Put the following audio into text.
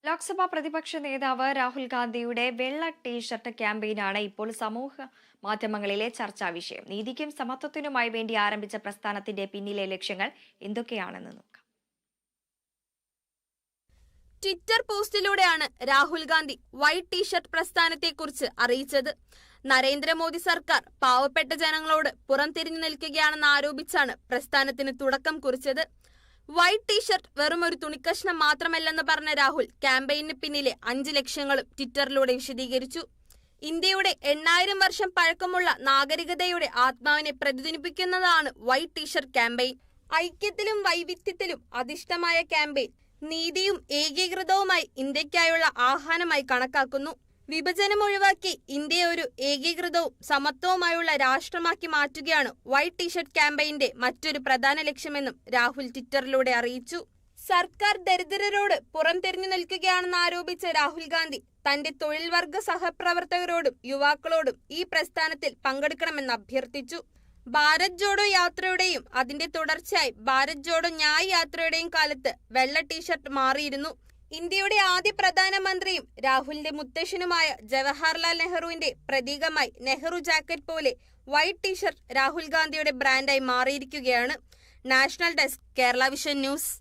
ലോക്സഭാ പ്രതിപക്ഷ നേതാവ് രാഹുൽ ഗാന്ധിയുടെ വെള്ള ടീഷർട്ട് ക്യാമ്പയിനാണ് ഇപ്പോൾ സമൂഹ മാധ്യമങ്ങളിലെ ചർച്ചാ വിഷയം. നീതിക്കും സമത്വത്തിനുമായി വേണ്ടി ആരംഭിച്ച പ്രസ്ഥാനത്തിന്റെ പിന്നിലെ ലക്ഷ്യങ്ങൾ എന്തൊക്കെയാണെന്ന് നോക്കാം. Twitter പോസ്റ്റിലൂടെയാണ് Rahul Gandhi white T shirt പ്രസ്ഥാനത്തെക്കുറിച്ച് അറിയിച്ചത്. നരേന്ദ്രമോദി സർക്കാർ പാവപ്പെട്ട ജനങ്ങളോട് പുറംതിരിഞ്ഞു നിൽക്കുകയാണെന്ന് ആരോപിച്ചാണ് പ്രസ്ഥാനത്തിന് തുടക്കം കുറിച്ചത്. വൈറ്റ് ടീഷർട്ട് വെറും ഒരു തുണിക്കഷ്ണം മാത്രമല്ലെന്ന് പറഞ്ഞ രാഹുൽ ക്യാമ്പയിന് പിന്നിലെ 5 ലക്ഷ്യങ്ങളും ട്വിറ്ററിലൂടെ വിശദീകരിച്ചു. ഇന്ത്യയുടെ 8000 വർഷം പഴക്കമുള്ള നാഗരികതയുടെ ആത്മാവിനെ പ്രതിധ്വനിപ്പിക്കുന്നതാണ് വൈറ്റ് ടീഷർട്ട് ക്യാമ്പയിൻ. ഐക്യത്തിലും വൈവിധ്യത്തിലും അധിഷ്ഠമായ ക്യാമ്പയിൻ നീതിയും ഏകീകൃതവുമായി ഇന്ത്യക്കായുള്ള ആഹ്വാനമായി കണക്കാക്കുന്നു. വിഭജനം ഒഴിവാക്കി ഇന്ത്യയെ ഒരു ഏകീകൃതവും സമത്വവുമായുള്ള രാഷ്ട്രമാക്കി മാറ്റുകയാണ് വൈറ്റ് ടീഷർട്ട് ക്യാമ്പയിന്റെ മറ്റൊരു പ്രധാന ലക്ഷ്യമെന്നും രാഹുൽ ട്വിറ്ററിലൂടെ അറിയിച്ചു. സർക്കാർ ദരിദ്രരോട് പുറംതിരിഞ്ഞു നിൽക്കുകയാണെന്ന് ആരോപിച്ച രാഹുൽ ഗാന്ധി തന്റെ തൊഴിൽ വർഗ സഹപ്രവർത്തകരോടും യുവാക്കളോടും ഈ പ്രസ്ഥാനത്തിൽ പങ്കെടുക്കണമെന്ന് അഭ്യർത്ഥിച്ചു. ഭാരത് ജോഡോ യാത്രയുടെയും അതിന്റെ തുടർച്ചയായി ഭാരത് ജോഡോ ന്യായ് യാത്രയുടെയും കാലത്ത് വെള്ള ടീഷർട്ട് മാറിയിരുന്നു. ഇന്ത്യയുടെ ആദ്യ പ്രധാനമന്ത്രിയും രാഹുലിന്റെ മുത്തശ്ശനുമായ ജവഹർലാൽ നെഹ്റുവിന്റെ പ്രതീകമായി നെഹ്റു ജാക്കറ്റ് പോലെ വൈറ്റ് ടീഷർട്ട് രാഹുൽ ഗാന്ധിയുടെ ബ്രാൻഡായി മാറിയിരിക്കുകയാണ്. National desk, Kerala vision news.